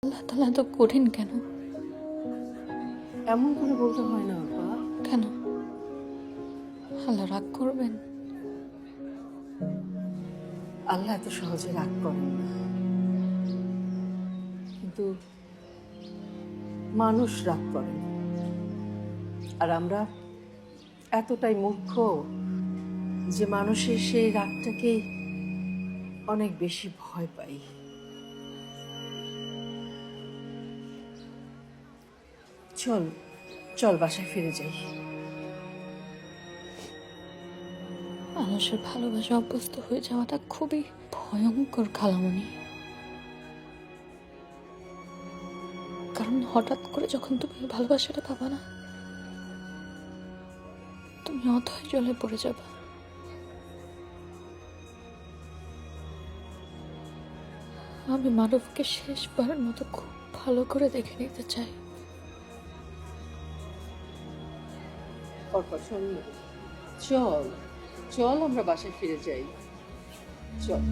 আল্লাহ তাআলা এত কঠিন কেন? এমন করে বলতে হয় না আপা। কেন? আল্লাহ রাগ করবেন? আল্লাহ এত সহজে রাগ করেন না, কিন্তু মানুষ রাগ করে। আর আমরা এতটাই মূর্খ যে মানুষের সেই রাগটাকে অনেক বেশি ভয় পাই। চল চল বাসায় ফিরে যাই। মানুষের ভালোবাসা অভ্যস্ত হয়ে যাওয়াটা খুবই ভয়ঙ্কর খালামণি। কারণ হঠাৎ করে যখন তুমি এই ভালোবাসাটা পাবা না, তুমি অথয় জলে পড়ে যাবে। আমি মানবকে শেষবারের মতো খুব ভালো করে দেখে নিতে চাই। অর্পা শোন না, চল চল আমরা বাসায় ফিরে যাই, চল।